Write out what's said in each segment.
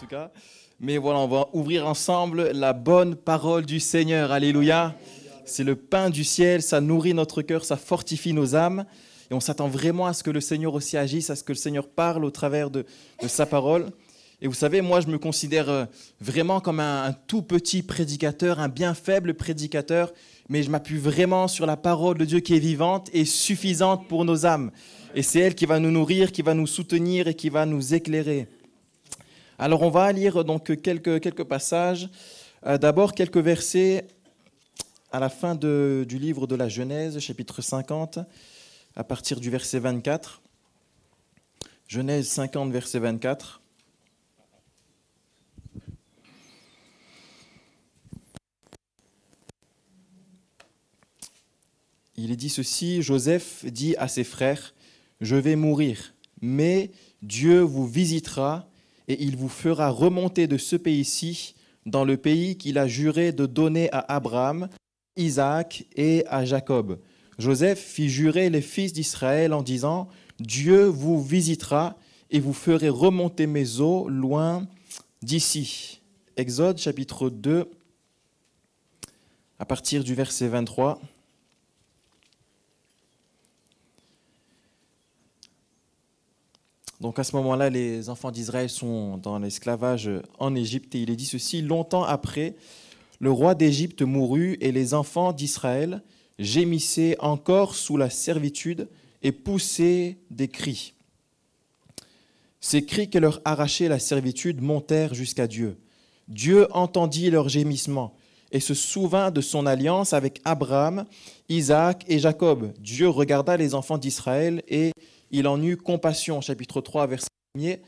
cas. Mais voilà, on va ouvrir ensemble la bonne parole du Seigneur. Alléluia. C'est le pain du ciel, ça nourrit notre cœur, ça fortifie nos âmes. Et on s'attend vraiment à ce que le Seigneur aussi agisse, à ce que le Seigneur parle au travers de sa parole. Et vous savez, moi, je me considère vraiment comme un tout petit prédicateur, un bien faible prédicateur, mais je m'appuie vraiment sur la parole de Dieu qui est vivante et suffisante pour nos âmes. Et c'est elle qui va nous nourrir, qui va nous soutenir et qui va nous éclairer. Alors, on va lire donc quelques passages. D'abord, quelques versets à la fin du livre de la Genèse, chapitre 50, à partir du verset 24. Genèse 50, verset 24. Il est dit ceci, Joseph dit à ses frères, « Je vais mourir, mais Dieu vous visitera et il vous fera remonter de ce pays-ci dans le pays qu'il a juré de donner à Abraham, Isaac et à Jacob. » Joseph fit jurer les fils d'Israël en disant, « Dieu vous visitera et vous ferez remonter mes eaux loin d'ici. » Exode chapitre 2, à partir du verset 23. Donc à ce moment-là, les enfants d'Israël sont dans l'esclavage en Égypte et il est dit ceci, « Longtemps après, le roi d'Égypte mourut et les enfants d'Israël gémissaient encore sous la servitude et poussaient des cris. Ces cris que leur arrachait la servitude montèrent jusqu'à Dieu. Dieu entendit leurs gémissements et se souvint de son alliance avec Abraham, Isaac et Jacob. Dieu regarda les enfants d'Israël et il en eut compassion. » Chapitre 3, verset 1er.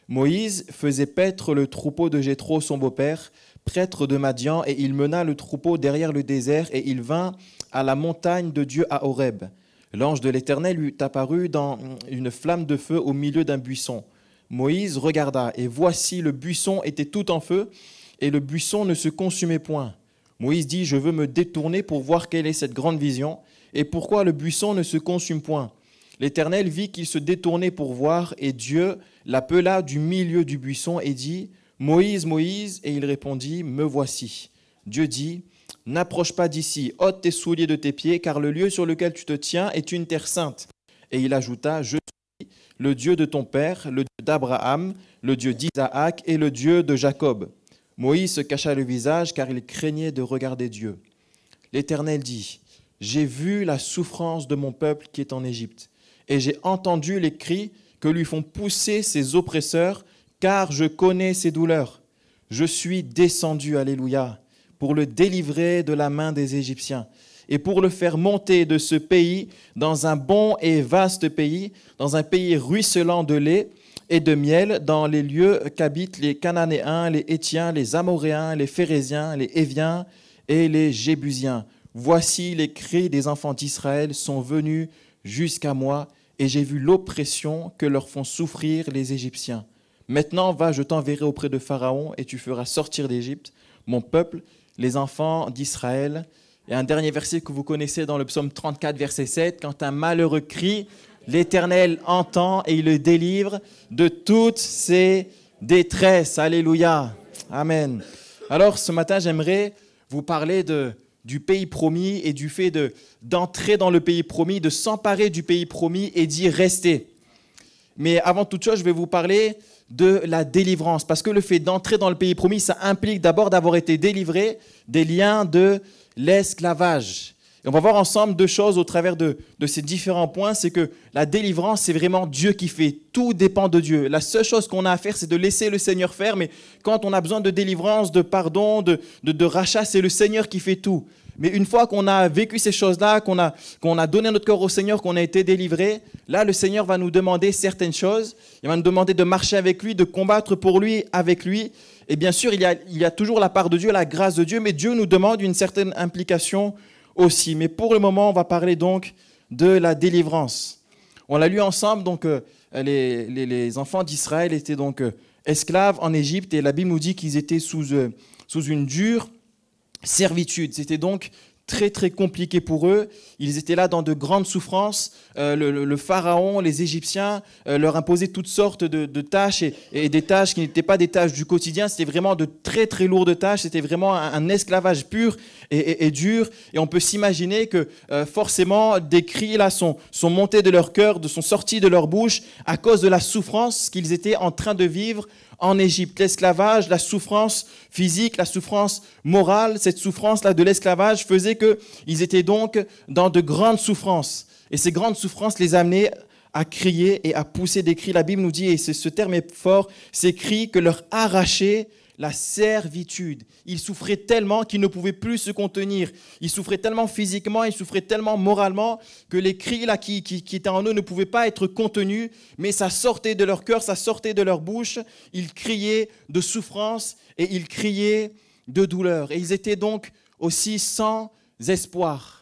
Moïse faisait paître le troupeau de Jéthro, son beau-père, prêtre de Madian, et il mena le troupeau derrière le désert, et il vint à la montagne de Dieu à Horeb. L'ange de l'Éternel lui apparut dans une flamme de feu au milieu d'un buisson. Moïse regarda, et voici le buisson était tout en feu, et le buisson ne se consumait point. Moïse dit, « Je veux me détourner pour voir quelle est cette grande vision, et pourquoi le buisson ne se consume point. » L'Éternel vit qu'il se détournait pour voir, et Dieu l'appela du milieu du buisson et dit, « Moïse, Moïse » et il répondit, « Me voici. » Dieu dit, « N'approche pas d'ici, ôte tes souliers de tes pieds, car le lieu sur lequel tu te tiens est une terre sainte. » Et il ajouta, « Je suis le Dieu de ton père, le Dieu d'Abraham, le Dieu d'Isaac et le Dieu de Jacob. » Moïse se cacha le visage, car il craignait de regarder Dieu. L'Éternel dit, « J'ai vu la souffrance de mon peuple qui est en Égypte. Et j'ai entendu les cris que lui font pousser ses oppresseurs, car je connais ses douleurs. Je suis descendu, alléluia, pour le délivrer de la main des Égyptiens, et pour le faire monter de ce pays dans un bon et vaste pays, dans un pays ruisselant de lait et de miel, dans les lieux qu'habitent les Cananéens, les Hétiens, les Amoréens, les Phéréziens, les Héviens et les Jébusiens. Voici les cris des enfants d'Israël sont venus jusqu'à moi, et j'ai vu l'oppression que leur font souffrir les Égyptiens. Maintenant, va, je t'enverrai auprès de Pharaon, et tu feras sortir d'Égypte mon peuple, les enfants d'Israël. » Et un dernier verset que vous connaissez dans le psaume 34, verset 7, « Quand un malheureux crie, l'Éternel entend et il le délivre de toutes ses détresses. » Alléluia. Amen. Alors, ce matin, j'aimerais vous parler du pays promis et du fait d'entrer dans le pays promis, de s'emparer du pays promis et d'y rester. Mais avant toute chose, je vais vous parler de la délivrance, parce que le fait d'entrer dans le pays promis, ça implique d'abord d'avoir été délivré des liens de l'esclavage. Et on va voir ensemble deux choses au travers de ces différents points, c'est que la délivrance, c'est vraiment Dieu qui fait. Tout dépend de Dieu. La seule chose qu'on a à faire, c'est de laisser le Seigneur faire, mais quand on a besoin de délivrance, de pardon, de rachat, c'est le Seigneur qui fait tout. Mais une fois qu'on a vécu ces choses-là, qu'on a donné notre cœur au Seigneur, qu'on a été délivré, là, le Seigneur va nous demander certaines choses. Il va nous demander de marcher avec lui, de combattre pour lui, avec lui. Et bien sûr, il y a toujours la part de Dieu, la grâce de Dieu, mais Dieu nous demande une certaine implication aussi. Mais pour le moment, on va parler donc de la délivrance. On l'a lu ensemble, donc les enfants d'Israël étaient donc esclaves en Égypte, et la Bible nous dit qu'ils étaient sous une dure servitude. C'était donc très très compliqué pour eux. Ils étaient là dans de grandes souffrances. Le pharaon, les Égyptiens leur imposaient toutes sortes de tâches et des tâches qui n'étaient pas des tâches du quotidien. C'était vraiment de très très lourdes tâches. C'était vraiment un esclavage pur et dur. Et on peut s'imaginer que forcément des cris là sont montés de leur cœur, sont sortis de leur bouche à cause de la souffrance qu'ils étaient en train de vivre en Égypte. L'esclavage, la souffrance physique, la souffrance morale, cette souffrance-là de l'esclavage faisait qu'ils étaient donc dans de grandes souffrances. Et ces grandes souffrances les amenaient à crier et à pousser des cris. La Bible nous dit, et ce terme est fort, ces cris que leur arrachait la servitude. Ils souffraient tellement qu'ils ne pouvaient plus se contenir. Ils souffraient tellement physiquement, ils souffraient tellement moralement que les cris là, qui étaient en eux ne pouvaient pas être contenus, mais ça sortait de leur cœur, ça sortait de leur bouche. Ils criaient de souffrance et ils criaient de douleur. Et ils étaient donc aussi sans espoir.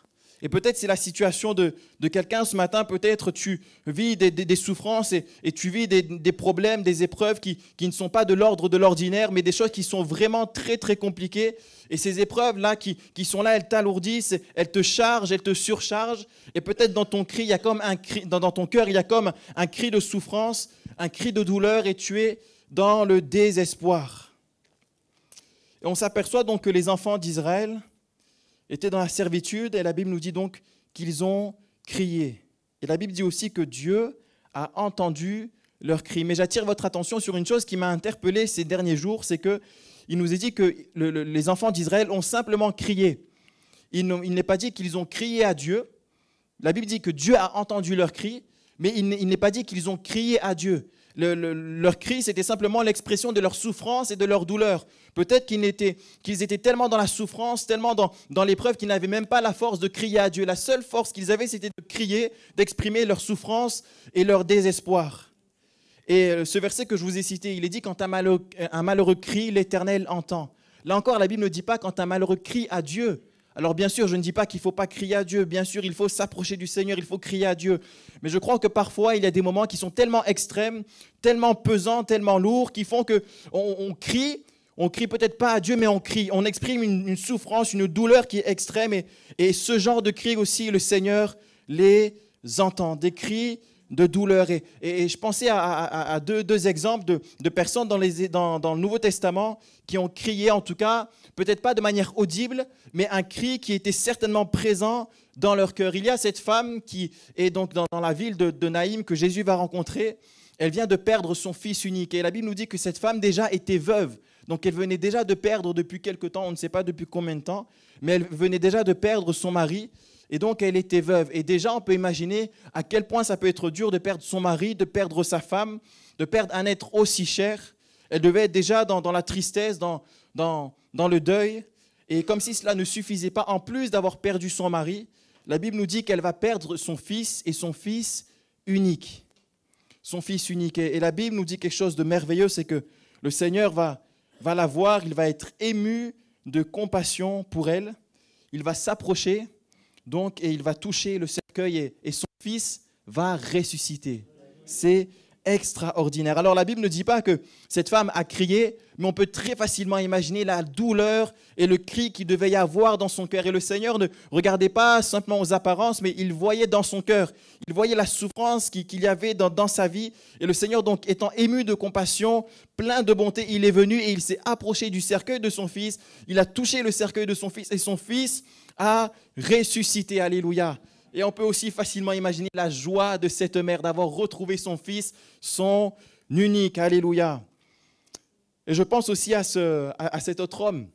Et peut-être c'est la situation de quelqu'un ce matin, peut-être tu vis des souffrances et tu vis des problèmes, des épreuves qui ne sont pas de l'ordre de l'ordinaire, mais des choses qui sont vraiment très très compliquées. Et ces épreuves-là qui sont là, elles t'alourdissent, elles te chargent, elles te surchargent. Et peut-être dans ton cri, il y a comme un cri, dans ton cœur, il y a comme un cri de souffrance, un cri de douleur, et tu es dans le désespoir. Et on s'aperçoit donc que les enfants d'Israël étaient dans la servitude, et la Bible nous dit donc qu'ils ont crié. Et la Bible dit aussi que Dieu a entendu leurs cris. Mais j'attire votre attention sur une chose qui m'a interpellé ces derniers jours, c'est qu'il nous est dit que les enfants d'Israël ont simplement crié. Il n'est pas dit qu'ils ont crié à Dieu. La Bible dit que Dieu a entendu leurs cris, mais il n'est pas dit qu'ils ont crié à Dieu. Leur cri, c'était simplement l'expression de leur souffrance et de leur douleur. Peut-être qu'ils étaient tellement dans la souffrance, tellement dans l'épreuve qu'ils n'avaient même pas la force de crier à Dieu. La seule force qu'ils avaient, c'était de crier, d'exprimer leur souffrance et leur désespoir. Et ce verset que je vous ai cité, il est dit « Quand un malheureux crie, l'Éternel entend ». Là encore, la Bible ne dit pas « Quand un malheureux crie à Dieu ». Alors bien sûr, je ne dis pas qu'il ne faut pas crier à Dieu. Bien sûr, il faut s'approcher du Seigneur, il faut crier à Dieu. Mais je crois que parfois, il y a des moments qui sont tellement extrêmes, tellement pesants, tellement lourds, qui font qu'on crie. On crie peut-être pas à Dieu, mais on crie. On exprime une souffrance, une douleur qui est extrême. Et ce genre de cris aussi, le Seigneur les entend. Des cris de douleur. Et je pensais à deux exemples de personnes dans le Nouveau Testament qui ont crié, en tout cas, peut-être pas de manière audible, mais un cri qui était certainement présent dans leur cœur. Il y a cette femme qui est donc dans la ville de Naïm que Jésus va rencontrer. Elle vient de perdre son fils unique. Et la Bible nous dit que cette femme déjà était veuve. Donc elle venait déjà de perdre depuis quelque temps, on ne sait pas depuis combien de temps, mais elle venait déjà de perdre son mari. Et donc, elle était veuve. Et déjà, on peut imaginer à quel point ça peut être dur de perdre son mari, de perdre sa femme, de perdre un être aussi cher. Elle devait être déjà dans la tristesse, dans le deuil. Et comme si cela ne suffisait pas, en plus d'avoir perdu son mari, la Bible nous dit qu'elle va perdre son fils et son fils unique. Son fils unique. Et la Bible nous dit quelque chose de merveilleux, c'est que le Seigneur va la voir, il va être ému de compassion pour elle. Il va s'approcher. Donc, et il va toucher le cercueil et son fils va ressusciter. C'est extraordinaire. Alors, la Bible ne dit pas que cette femme a crié, mais on peut très facilement imaginer la douleur et le cri qu'il devait y avoir dans son cœur. Et le Seigneur ne regardait pas simplement aux apparences, mais il voyait dans son cœur. Il voyait la souffrance qu'il y avait dans sa vie. Et le Seigneur, donc, étant ému de compassion, plein de bonté, il est venu et il s'est approché du cercueil de son fils. Il a touché le cercueil de son fils et son fils a ressuscité, alléluia. Et on peut aussi facilement imaginer la joie de cette mère d'avoir retrouvé son fils, son unique, alléluia. Et je pense aussi à cet autre homme,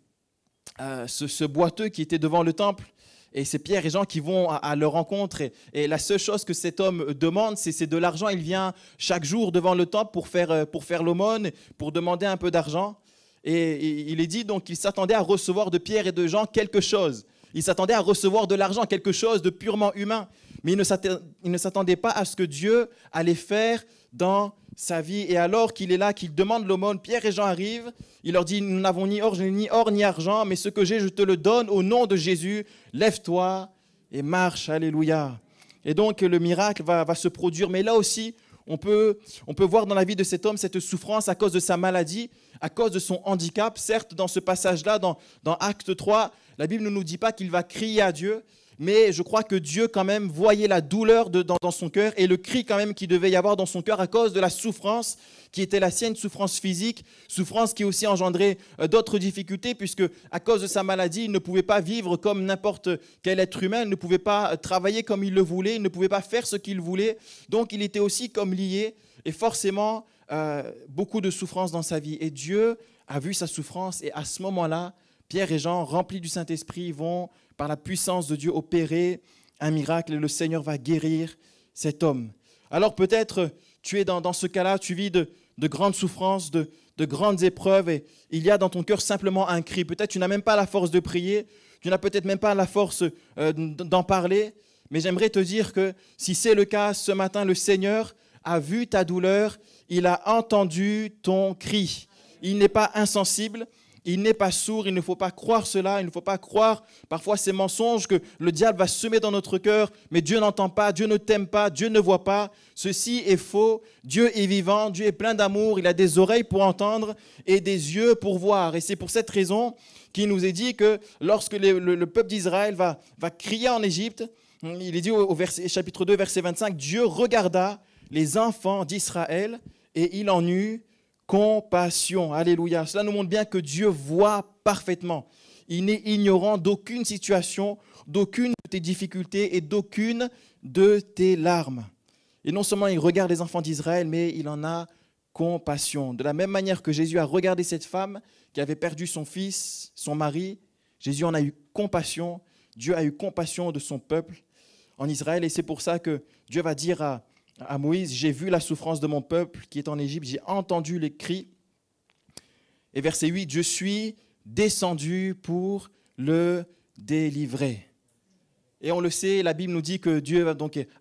ce boiteux qui était devant le temple, et c'est Pierre et Jean qui vont à leur rencontre, et la seule chose que cet homme demande, c'est de l'argent. Il vient chaque jour devant le temple pour faire l'aumône, pour demander un peu d'argent, et il est dit donc qu'il s'attendait à recevoir de Pierre et de Jean quelque chose. Il s'attendait à recevoir de l'argent, quelque chose de purement humain. Mais il ne s'attendait pas à ce que Dieu allait faire dans sa vie. Et alors qu'il est là, qu'il demande l'aumône, Pierre et Jean arrivent. Il leur dit, nous n'avons ni or ni argent, mais ce que j'ai, je te le donne au nom de Jésus. Lève-toi et marche. Alléluia. Et donc le miracle va se produire. Mais là aussi, on peut voir dans la vie de cet homme cette souffrance à cause de sa maladie, à cause de son handicap. Certes, dans ce passage-là, dans Acte 3, La Bible ne nous dit pas qu'il va crier à Dieu, mais je crois que Dieu quand même voyait la douleur dans son cœur et le cri quand même qu'il devait y avoir dans son cœur à cause de la souffrance qui était la sienne, souffrance physique, souffrance qui aussi engendrait d'autres difficultés puisque à cause de sa maladie, il ne pouvait pas vivre comme n'importe quel être humain, il ne pouvait pas travailler comme il le voulait, il ne pouvait pas faire ce qu'il voulait. Donc il était aussi comme lié et forcément beaucoup de souffrance dans sa vie. Et Dieu a vu sa souffrance et à ce moment-là, Pierre et Jean, remplis du Saint-Esprit, vont par la puissance de Dieu opérer un miracle et le Seigneur va guérir cet homme. Alors peut-être tu es dans ce cas-là, tu vis de grandes souffrances, de grandes épreuves et il y a dans ton cœur simplement un cri. Peut-être tu n'as même pas la force de prier, tu n'as peut-être même pas la force d'en parler, mais j'aimerais te dire que si c'est le cas, ce matin, le Seigneur a vu ta douleur, il a entendu ton cri. Il n'est pas insensible. Il n'est pas sourd, il ne faut pas croire cela, il ne faut pas croire parfois ces mensonges que le diable va semer dans notre cœur, mais Dieu n'entend pas, Dieu ne t'aime pas, Dieu ne voit pas. Ceci est faux, Dieu est vivant, Dieu est plein d'amour, il a des oreilles pour entendre et des yeux pour voir. Et c'est pour cette raison qu'il nous est dit que lorsque le peuple d'Israël va crier en Égypte, il est dit au chapitre 2, verset 25, Dieu regarda les enfants d'Israël et il en eut compassion. Alléluia. Cela nous montre bien que Dieu voit parfaitement. Il n'est ignorant d'aucune situation, d'aucune de tes difficultés et d'aucune de tes larmes. Et non seulement il regarde les enfants d'Israël, mais il en a compassion. De la même manière que Jésus a regardé cette femme qui avait perdu son fils, son mari, Jésus en a eu compassion. Dieu a eu compassion de son peuple en Israël. Et c'est pour ça que Dieu va dire à Moïse, j'ai vu la souffrance de mon peuple qui est en Égypte, j'ai entendu les cris. Et verset 8, je suis descendu pour le délivrer. Et on le sait, la Bible nous dit que Dieu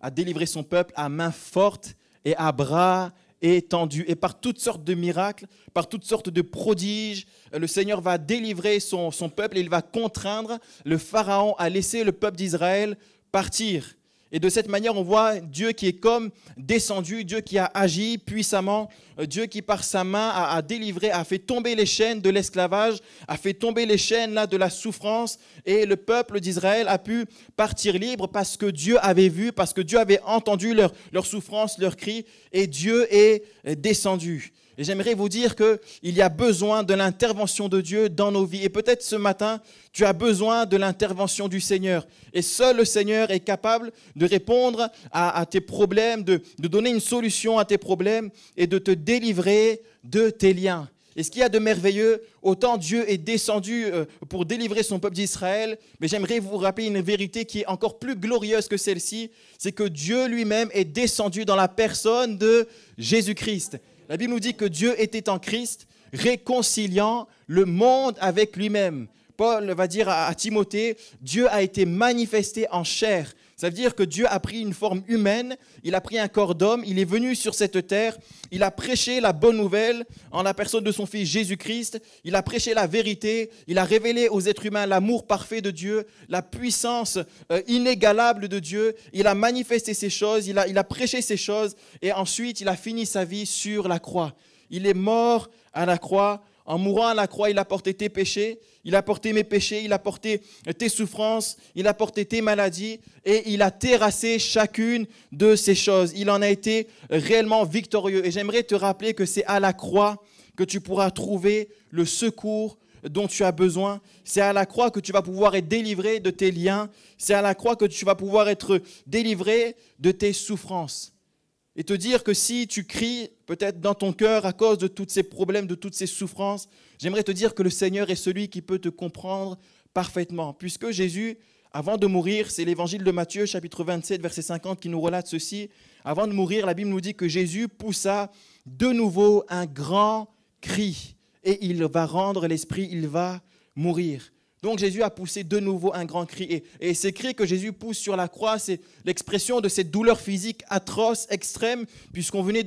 a délivré son peuple à main forte et à bras étendus. Et par toutes sortes de miracles, par toutes sortes de prodiges, le Seigneur va délivrer son peuple et il va contraindre le Pharaon à laisser le peuple d'Israël partir. Et de cette manière, on voit Dieu qui est comme descendu, Dieu qui a agi puissamment, Dieu qui par sa main a délivré, a fait tomber les chaînes de l'esclavage, a fait tomber les chaînes là, de la souffrance. Et le peuple d'Israël a pu partir libre parce que Dieu avait vu, parce que Dieu avait entendu leur souffrance, leurs cris, et Dieu est descendu. Et j'aimerais vous dire qu'il y a besoin de l'intervention de Dieu dans nos vies. Et peut-être ce matin, tu as besoin de l'intervention du Seigneur. Et seul le Seigneur est capable de répondre à tes problèmes, de donner une solution à tes problèmes et de te délivrer de tes liens. Et ce qu'il y a de merveilleux, autant Dieu est descendu pour délivrer son peuple d'Israël, mais j'aimerais vous rappeler une vérité qui est encore plus glorieuse que celle-ci, c'est que Dieu lui-même est descendu dans la personne de Jésus-Christ. La Bible nous dit que Dieu était en Christ, réconciliant le monde avec lui-même. Paul va dire à Timothée, Dieu a été manifesté en chair. Ça veut dire que Dieu a pris une forme humaine, il a pris un corps d'homme, il est venu sur cette terre, il a prêché la bonne nouvelle en la personne de son Fils Jésus-Christ, il a prêché la vérité, il a révélé aux êtres humains l'amour parfait de Dieu, la puissance inégalable de Dieu, il a manifesté ces choses, il a prêché ces choses et ensuite il a fini sa vie sur la croix. Il est mort à la croix. En mourant à la croix, il a porté tes péchés, il a porté mes péchés, il a porté tes souffrances, il a porté tes maladies et il a terrassé chacune de ces choses. Il en a été réellement victorieux. Et j'aimerais te rappeler que c'est à la croix que tu pourras trouver le secours dont tu as besoin. C'est à la croix que tu vas pouvoir être délivré de tes liens. C'est à la croix que tu vas pouvoir être délivré de tes souffrances. Et te dire que si tu cries peut-être dans ton cœur à cause de tous ces problèmes, de toutes ces souffrances, j'aimerais te dire que le Seigneur est celui qui peut te comprendre parfaitement. Puisque Jésus, avant de mourir, c'est l'évangile de Matthieu, chapitre 27, verset 50, qui nous relate ceci. Avant de mourir, la Bible nous dit que Jésus poussa de nouveau un grand cri. Et il va rendre l'esprit, il va mourir. Donc Jésus a poussé de nouveau un grand cri. Et ces cris que Jésus pousse sur la croix, c'est l'expression de cette douleur physique atroce, extrême, puisqu'on venait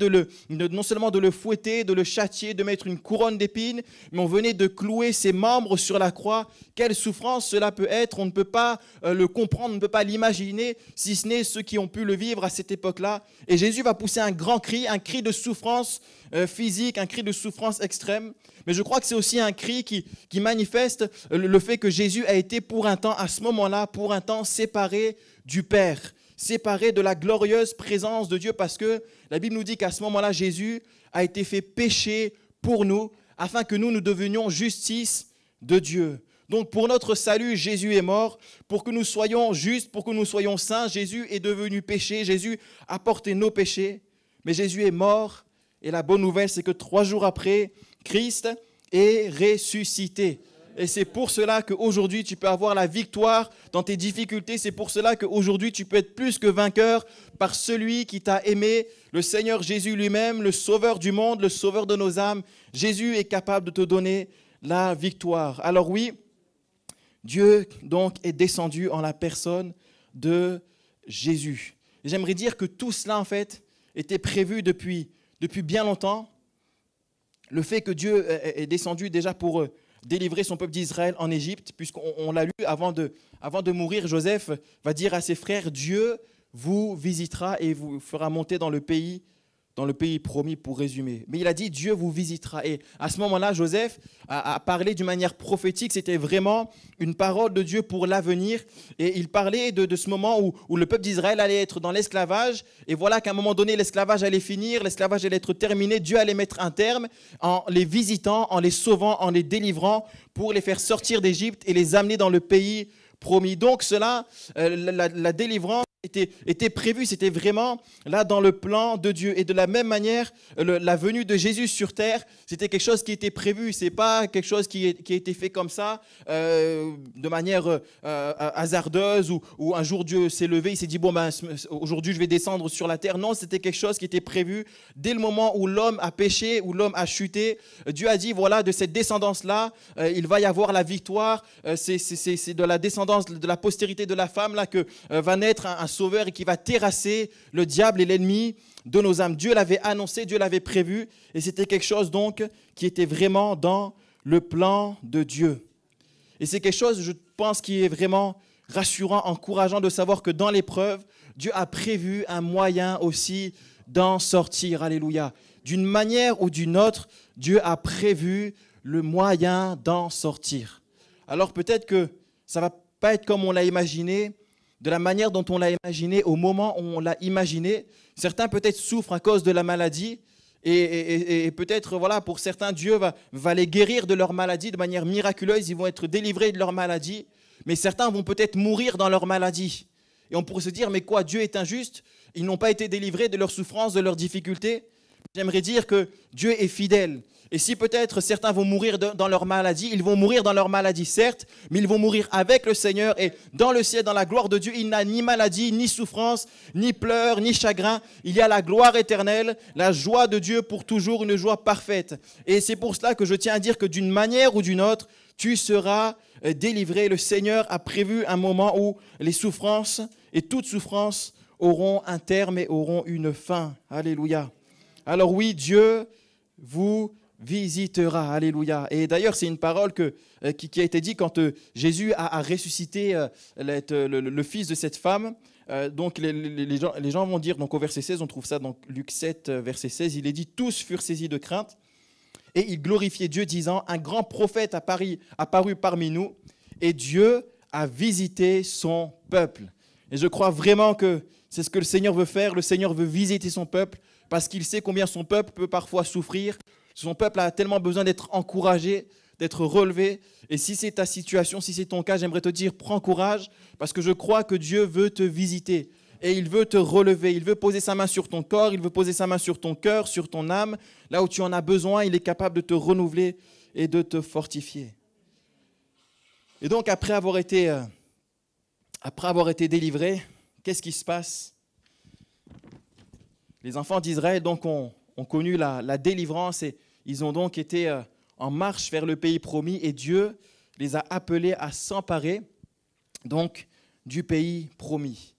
non seulement de le fouetter, de le châtier, de mettre une couronne d'épines, mais on venait de clouer ses membres sur la croix. Quelle souffrance cela peut être, on ne peut pas le comprendre, on ne peut pas l'imaginer, si ce n'est ceux qui ont pu le vivre à cette époque-là. Et Jésus va pousser un grand cri, un cri de souffrance physique, un cri de souffrance extrême. Mais je crois que c'est aussi un cri qui manifeste le fait que Jésus a été pour un temps, à ce moment-là, pour un temps séparé du Père, séparé de la glorieuse présence de Dieu, parce que la Bible nous dit qu'à ce moment-là, Jésus a été fait péché pour nous, afin que nous devenions justice de Dieu. Donc pour notre salut, Jésus est mort. Pour que nous soyons justes, pour que nous soyons saints, Jésus est devenu péché. Jésus a porté nos péchés. Mais Jésus est mort. Et la bonne nouvelle, c'est que 3 jours après, Christ est ressuscité. Et c'est pour cela qu'aujourd'hui, tu peux avoir la victoire dans tes difficultés. C'est pour cela qu'aujourd'hui, tu peux être plus que vainqueur par celui qui t'a aimé, le Seigneur Jésus lui-même, le Sauveur du monde, le Sauveur de nos âmes. Jésus est capable de te donner la victoire. Alors oui, Dieu donc est descendu en la personne de Jésus. Et j'aimerais dire que tout cela, en fait, était prévu depuis bien longtemps. Le fait que Dieu est descendu déjà pour délivrer son peuple d'Israël en Égypte, puisqu'on l'a lu avant de mourir, Joseph va dire à ses frères, Dieu vous visitera et vous fera monter dans le pays promis, pour résumer. Mais il a dit, Dieu vous visitera. Et à ce moment-là, Joseph a parlé d'une manière prophétique. C'était vraiment une parole de Dieu pour l'avenir. Et il parlait de ce moment où le peuple d'Israël allait être dans l'esclavage. Et voilà qu'à un moment donné, l'esclavage allait finir, l'esclavage allait être terminé. Dieu allait mettre un terme en les visitant, en les sauvant, en les délivrant, pour les faire sortir d'Égypte et les amener dans le pays promis. Donc cela, la délivrance était prévu, c'était vraiment là dans le plan de Dieu. Et de la même manière, la venue de Jésus sur terre, c'était quelque chose qui était prévu. C'est pas quelque chose qui a été fait comme ça, de manière hasardeuse, ou un jour Dieu s'est levé, il s'est dit bon ben aujourd'hui je vais descendre sur la terre. Non, c'était quelque chose qui était prévu dès le moment où l'homme a péché, où l'homme a chuté. Dieu a dit voilà, de cette descendance là, il va y avoir la victoire. C'est de la descendance, de la postérité de la femme là que va naître un sauveur et qui va terrasser le diable et l'ennemi de nos âmes. Dieu l'avait annoncé, Dieu l'avait prévu, et c'était quelque chose donc qui était vraiment dans le plan de Dieu. Et c'est quelque chose, je pense, qui est vraiment rassurant, encourageant de savoir que dans l'épreuve, Dieu a prévu un moyen aussi d'en sortir. Alléluia. D'une manière ou d'une autre, Dieu a prévu le moyen d'en sortir. Alors peut-être que ça ne va pas être comme on l'a imaginé, de la manière dont on l'a imaginé, au moment où on l'a imaginé. Certains peut-être souffrent à cause de la maladie, et peut-être, voilà, pour certains, Dieu va les guérir de leur maladie de manière miraculeuse, ils vont être délivrés de leur maladie, mais certains vont peut-être mourir dans leur maladie. Et on pourrait se dire, mais quoi, Dieu est injuste? Ils n'ont pas été délivrés de leurs souffrances, de leurs difficultés? J'aimerais dire que Dieu est fidèle. Et si peut-être certains vont mourir dans leur maladie, ils vont mourir dans leur maladie, certes, mais ils vont mourir avec le Seigneur. Et dans le ciel, dans la gloire de Dieu, il n'a ni maladie, ni souffrance, ni pleurs, ni chagrin. Il y a la gloire éternelle, la joie de Dieu pour toujours, une joie parfaite. Et c'est pour cela que je tiens à dire que d'une manière ou d'une autre, tu seras délivré. Le Seigneur a prévu un moment où les souffrances et toute souffrance auront un terme et auront une fin. Alléluia. Alors oui, Dieu vous visitera. Alléluia. Et d'ailleurs, c'est une parole qui a été dite quand Jésus a ressuscité le fils de cette femme. Donc les gens vont dire, donc au verset 16, on trouve ça dans Luc 7, verset 16, il est dit « Tous furent saisis de crainte et ils glorifiaient Dieu disant « Un grand prophète apparu parmi nous et Dieu a visité son peuple. » Et je crois vraiment que c'est ce que le Seigneur veut faire. Le Seigneur veut visiter son peuple parce qu'il sait combien son peuple peut parfois souffrir. Son peuple a tellement besoin d'être encouragé, d'être relevé. Et si c'est ta situation, si c'est ton cas, j'aimerais te dire, prends courage, parce que je crois que Dieu veut te visiter. Et il veut te relever, il veut poser sa main sur ton corps, il veut poser sa main sur ton cœur, sur ton âme. Là où tu en as besoin, il est capable de te renouveler et de te fortifier. Et donc, après avoir été délivrés, qu'est-ce qui se passe? Les enfants d'Israël donc ont connu la délivrance et ils ont donc été en marche vers le pays promis et Dieu les a appelés à s'emparer donc du pays promis.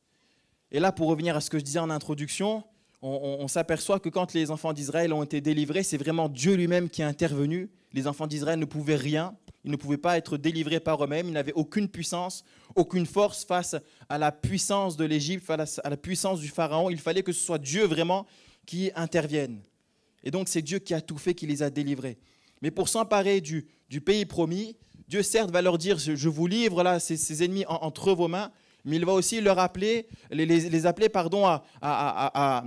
Et là, pour revenir à ce que je disais en introduction, on s'aperçoit que quand les enfants d'Israël ont été délivrés, c'est vraiment Dieu lui-même qui est intervenu. Les enfants d'Israël ne pouvaient rien, ils ne pouvaient pas être délivrés par eux-mêmes, ils n'avaient aucune puissance, aucune force face à la puissance de l'Égypte, face à la puissance du Pharaon. Il fallait que ce soit Dieu vraiment qui intervienne. Et donc c'est Dieu qui a tout fait, qui les a délivrés. Mais pour s'emparer du pays promis, Dieu certes va leur dire, je vous livre là, ces ennemis entre vos mains, mais il va aussi leur appeler, les appeler pardon, à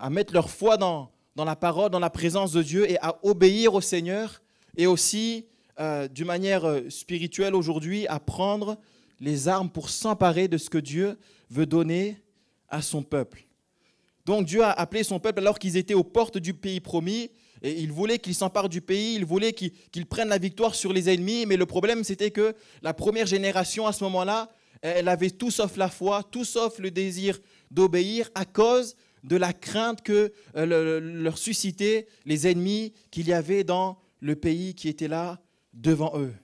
mettre leur foi dans la parole, dans la présence de Dieu et à obéir au Seigneur et aussi d'une manière spirituelle aujourd'hui à prendre les armes pour s'emparer de ce que Dieu veut donner à son peuple. Donc Dieu a appelé son peuple alors qu'ils étaient aux portes du pays promis et il voulait qu'ils s'emparent du pays, il voulait qu'ils prennent la victoire sur les ennemis, mais le problème c'était que la première génération à ce moment-là, elle avait tout sauf la foi, tout sauf le désir d'obéir à cause de la crainte que leur suscitaient les ennemis qu'il y avait dans le pays qui était là devant eux.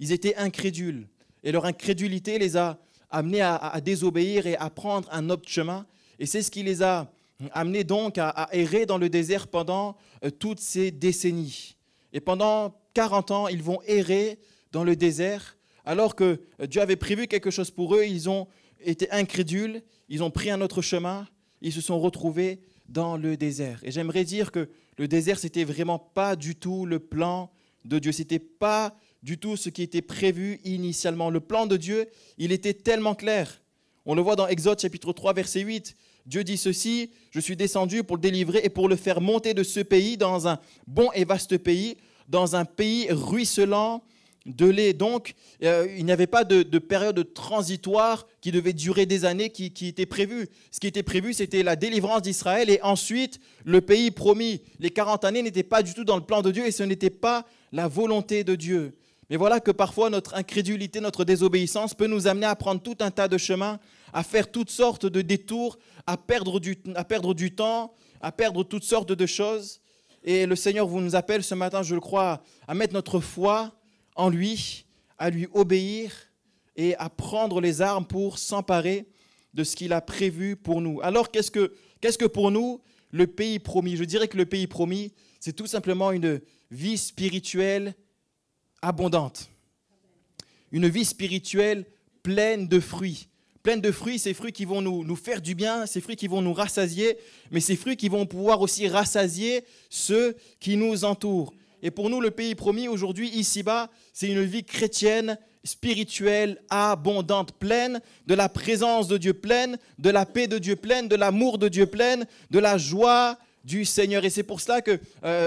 Ils étaient incrédules et leur incrédulité les a amenés à désobéir et à prendre un autre chemin. Et c'est ce qui les a amenés donc à errer dans le désert pendant toutes ces décennies. Et pendant 40 ans, ils vont errer dans le désert alors que Dieu avait prévu quelque chose pour eux. Ils ont été incrédules, ils ont pris un autre chemin, ils se sont retrouvés dans le désert. Et j'aimerais dire que le désert, ce n'était vraiment pas du tout le plan de Dieu. Ce n'était pas du tout ce qui était prévu initialement. Le plan de Dieu, il était tellement clair. On le voit dans Exode chapitre 3, verset 8. Dieu dit ceci, « Je suis descendu pour le délivrer et pour le faire monter de ce pays dans un bon et vaste pays, dans un pays ruisselant de lait. » Donc, il n'y avait pas de période transitoire qui devait durer des années qui était prévue. Ce qui était prévu, c'était la délivrance d'Israël et ensuite le pays promis. Les 40 années n'étaient pas du tout dans le plan de Dieu et ce n'était pas la volonté de Dieu. Mais voilà que parfois notre incrédulité, notre désobéissance peut nous amener à prendre tout un tas de chemins, à faire toutes sortes de détours, à perdre du temps, à perdre toutes sortes de choses. Et le Seigneur vous nous appelle ce matin, je le crois, à mettre notre foi en lui, à lui obéir et à prendre les armes pour s'emparer de ce qu'il a prévu pour nous. Alors qu'est-ce que pour nous le pays promis? Je dirais que le pays promis, c'est tout simplement une vie spirituelle abondante. Une vie spirituelle pleine de fruits. Pleine de fruits, ces fruits qui vont nous faire du bien, ces fruits qui vont nous rassasier, mais ces fruits qui vont pouvoir aussi rassasier ceux qui nous entourent. Et pour nous, le pays promis aujourd'hui, ici-bas, c'est une vie chrétienne, spirituelle, abondante, pleine de la présence de Dieu, pleine de la paix de Dieu, pleine de l'amour de Dieu, pleine de la joie du Seigneur. Et c'est pour cela que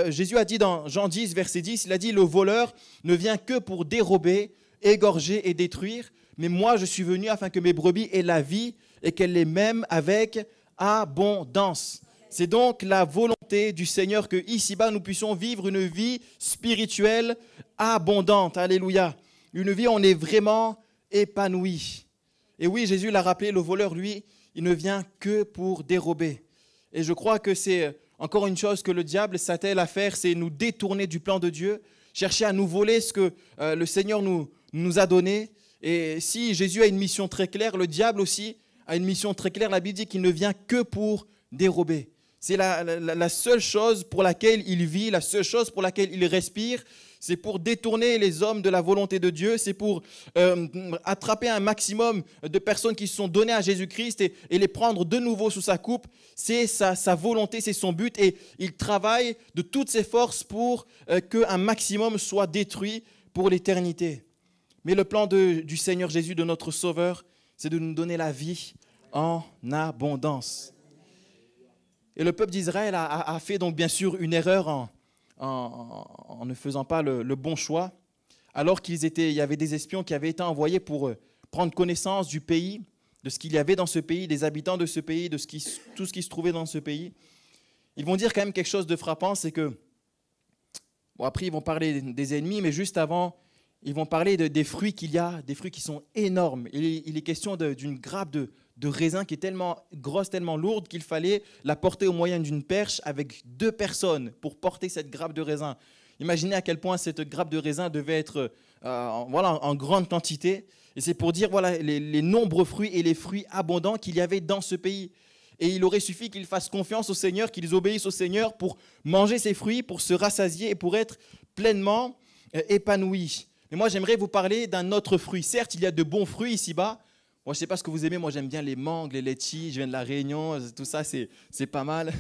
Jésus a dit dans Jean 10, verset 10, il a dit « Le voleur ne vient que pour dérober, égorger et détruire, mais moi je suis venu afin que mes brebis aient la vie et qu'elles les m'aiment avec abondance. » C'est donc la volonté du Seigneur que ici-bas nous puissions vivre une vie spirituelle abondante. Alléluia. Une vie où on est vraiment épanoui. Et oui, Jésus l'a rappelé, le voleur, lui, il ne vient que pour dérober. Et je crois que c'est encore une chose que le diable s'attelle à faire, c'est nous détourner du plan de Dieu, chercher à nous voler ce que le Seigneur nous a donné. Et si Jésus a une mission très claire, le diable aussi a une mission très claire. La Bible dit qu'il ne vient que pour dérober. C'est la seule chose pour laquelle il vit, la seule chose pour laquelle il respire. C'est pour détourner les hommes de la volonté de Dieu. C'est pour attraper un maximum de personnes qui se sont données à Jésus-Christ et les prendre de nouveau sous sa coupe. C'est sa volonté, c'est son but. Et il travaille de toutes ses forces pour qu'un maximum soit détruit pour l'éternité. Mais le plan du Seigneur Jésus, de notre Sauveur, c'est de nous donner la vie en abondance. Et le peuple d'Israël a fait donc bien sûr une erreur en ne faisant pas le bon choix, alors il y avait des espions qui avaient été envoyés pour prendre connaissance du pays, de ce qu'il y avait dans ce pays, des habitants de ce pays, de tout ce qui se trouvait dans ce pays. Ils vont dire quand même quelque chose de frappant, c'est que, bon, après ils vont parler des ennemis, mais juste avant, ils vont parler des fruits qu'il y a, des fruits qui sont énormes. Il est question d'une grappe de raisin qui est tellement grosse, tellement lourde qu'il fallait la porter au moyen d'une perche avec 2 personnes pour porter cette grappe de raisin. Imaginez à quel point cette grappe de raisin devait être en grande quantité. Et c'est pour dire les nombreux fruits et les fruits abondants qu'il y avait dans ce pays. Et il aurait suffi qu'ils fassent confiance au Seigneur, qu'ils obéissent au Seigneur pour manger ces fruits, pour se rassasier et pour être pleinement épanouis. Mais moi, j'aimerais vous parler d'un autre fruit. Certes, il y a de bons fruits ici-bas. Moi, je ne sais pas ce que vous aimez. Moi, j'aime bien les mangues, les litchis. Je viens de La Réunion. Tout ça, c'est pas mal.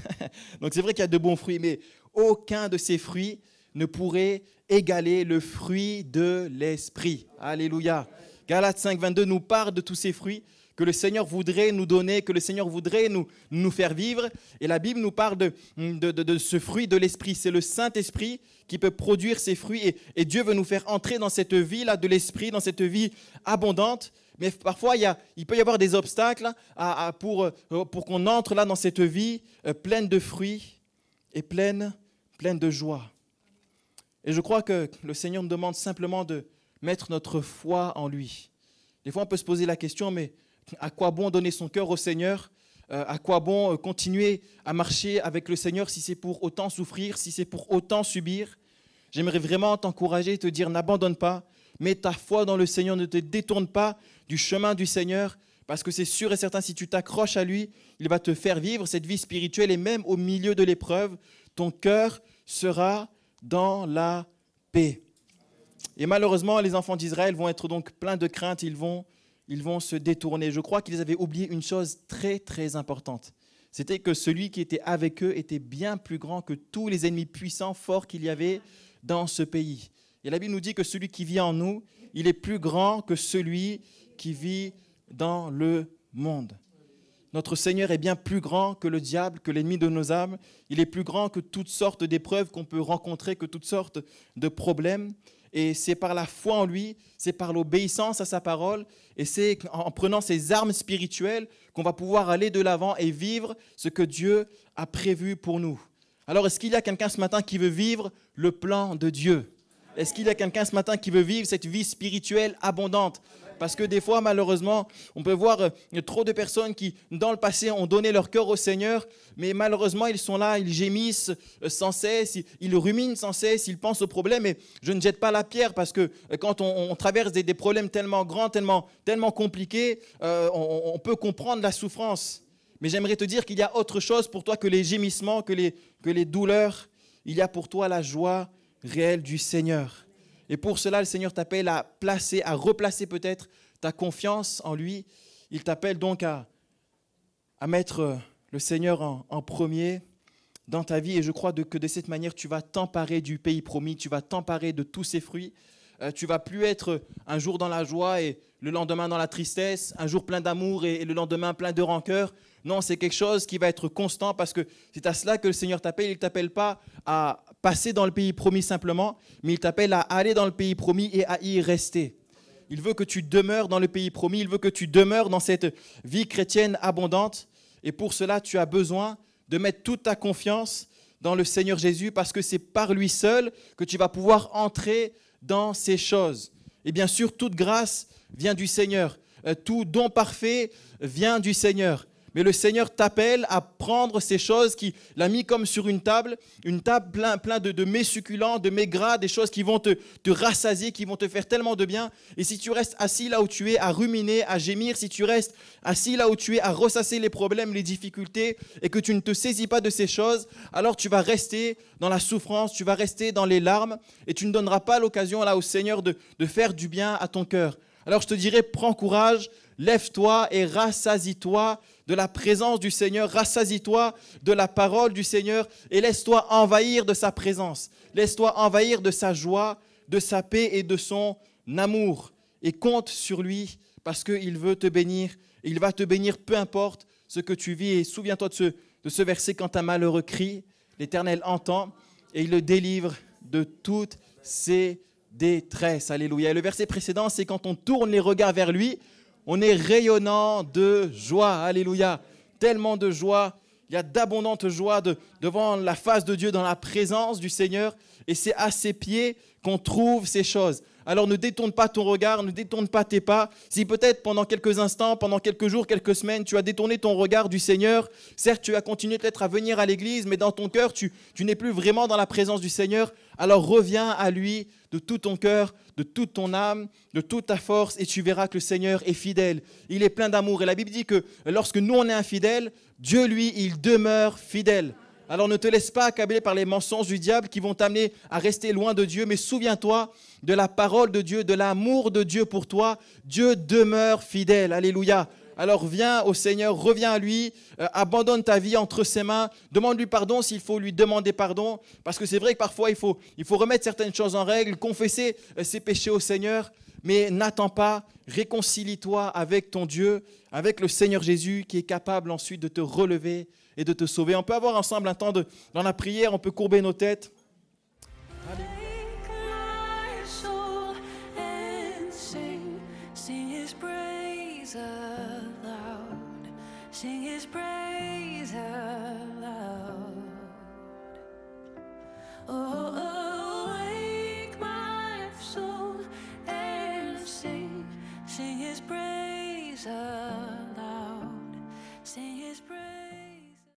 Donc, c'est vrai qu'il y a de bons fruits. Mais aucun de ces fruits ne pourrait égaler le fruit de l'esprit. Alléluia. Galates 5, 22 nous parle de tous ces fruits que le Seigneur voudrait nous donner, que le Seigneur voudrait nous faire vivre. Et la Bible nous parle de ce fruit de l'esprit. C'est le Saint-Esprit qui peut produire ces fruits. Et Dieu veut nous faire entrer dans cette vie-là de l'esprit, dans cette vie abondante. Mais parfois, il peut y avoir des obstacles pour qu'on entre là dans cette vie pleine de fruits et pleine de joie. Et je crois que le Seigneur nous demande simplement de mettre notre foi en lui. Des fois, on peut se poser la question, mais à quoi bon donner son cœur au Seigneur ? À quoi bon continuer à marcher avec le Seigneur si c'est pour autant souffrir, si c'est pour autant subir ? J'aimerais vraiment t'encourager et te dire, n'abandonne pas, mets ta foi dans le Seigneur, ne te détourne pas du chemin du Seigneur, parce que c'est sûr et certain, si tu t'accroches à lui, il va te faire vivre cette vie spirituelle et même au milieu de l'épreuve, ton cœur sera dans la paix. Et malheureusement, les enfants d'Israël vont être donc pleins de crainte, ils vont se détourner. Je crois qu'ils avaient oublié une chose très, très importante. C'était que celui qui était avec eux était bien plus grand que tous les ennemis puissants, forts qu'il y avait dans ce pays. Et la Bible nous dit que celui qui vit en nous, il est plus grand que celui qui vit dans le monde. Notre Seigneur est bien plus grand que le diable, que l'ennemi de nos âmes. Il est plus grand que toutes sortes d'épreuves qu'on peut rencontrer, que toutes sortes de problèmes. Et c'est par la foi en lui, c'est par l'obéissance à sa parole, et c'est en prenant ces armes spirituelles qu'on va pouvoir aller de l'avant et vivre ce que Dieu a prévu pour nous. Alors, est-ce qu'il y a quelqu'un ce matin qui veut vivre le plan de Dieu ? Est-ce qu'il y a quelqu'un ce matin qui veut vivre cette vie spirituelle abondante ? Parce que des fois, malheureusement, on peut voir trop de personnes qui, dans le passé, ont donné leur cœur au Seigneur, mais malheureusement, ils sont là, ils gémissent sans cesse, ils ruminent sans cesse, ils pensent aux problèmes. Et je ne jette pas la pierre parce que quand on traverse des problèmes tellement grands, tellement compliqués, on peut comprendre la souffrance. Mais j'aimerais te dire qu'il y a autre chose pour toi que les gémissements, que les douleurs. Il y a pour toi la joie réelle du Seigneur. Et pour cela, le Seigneur t'appelle à replacer peut-être ta confiance en lui. Il t'appelle donc à mettre le Seigneur en premier dans ta vie. Et je crois que de cette manière, tu vas t'emparer du pays promis, tu vas t'emparer de tous ses fruits. Tu ne vas plus être un jour dans la joie et le lendemain dans la tristesse, un jour plein d'amour et le lendemain plein de rancœur. Non, c'est quelque chose qui va être constant parce que c'est à cela que le Seigneur t'appelle. Il ne t'appelle pas à passer dans le pays promis simplement, mais il t'appelle à aller dans le pays promis et à y rester. Il veut que tu demeures dans le pays promis, il veut que tu demeures dans cette vie chrétienne abondante. Et pour cela, tu as besoin de mettre toute ta confiance dans le Seigneur Jésus parce que c'est par lui seul que tu vas pouvoir entrer dans ces choses. Et bien sûr, toute grâce vient du Seigneur. Tout don parfait vient du Seigneur. Mais le Seigneur t'appelle à prendre ces choses qu'il a mis comme sur une table plein de mets succulents, de mets gras, des choses qui vont te rassasier, qui vont te faire tellement de bien. Et si tu restes assis là où tu es, à ruminer, à gémir, si tu restes assis là où tu es, à ressasser les problèmes, les difficultés, et que tu ne te saisis pas de ces choses, alors tu vas rester dans la souffrance, tu vas rester dans les larmes, et tu ne donneras pas l'occasion là au Seigneur de faire du bien à ton cœur. Alors je te dirais, prends courage, lève-toi et rassasie-toi de la présence du Seigneur, rassasie-toi de la parole du Seigneur et laisse-toi envahir de sa présence. Laisse-toi envahir de sa joie, de sa paix et de son amour. Et compte sur lui parce qu'il veut te bénir. Et il va te bénir peu importe ce que tu vis. Et souviens-toi de ce verset quand un malheureux crie, l'Éternel entend et il le délivre de toutes ses détresse. Alléluia. Et le verset précédent, c'est quand on tourne les regards vers lui, on est rayonnant de joie. Alléluia. Tellement de joie. Il y a d'abondante joie devant la face de Dieu, dans la présence du Seigneur. Et c'est à ses pieds qu'on trouve ces choses. Alors ne détourne pas ton regard, ne détourne pas tes pas. Si peut-être pendant quelques instants, pendant quelques jours, quelques semaines, tu as détourné ton regard du Seigneur, certes tu as continué peut-être à venir à l'église, mais dans ton cœur, tu n'es plus vraiment dans la présence du Seigneur, alors reviens à lui de tout ton cœur, de toute ton âme, de toute ta force, et tu verras que le Seigneur est fidèle. Il est plein d'amour. Et la Bible dit que lorsque nous on est infidèles, Dieu lui, il demeure fidèle. Alors ne te laisse pas accabler par les mensonges du diable qui vont t'amener à rester loin de Dieu, mais souviens-toi de la parole de Dieu, de l'amour de Dieu pour toi. Dieu demeure fidèle. Alléluia. alors viens au Seigneur, reviens à lui, abandonne ta vie entre ses mains, demande-lui pardon s'il faut lui demander pardon, parce que c'est vrai que parfois il faut remettre certaines choses en règle, confesser ses péchés au Seigneur, mais n'attends pas, réconcilie-toi avec ton Dieu, avec le Seigneur Jésus qui est capable ensuite de te relever et de te sauver. On peut avoir ensemble un temps dans la prière, on peut courber nos têtes. Sing his praise aloud. Oh, oh.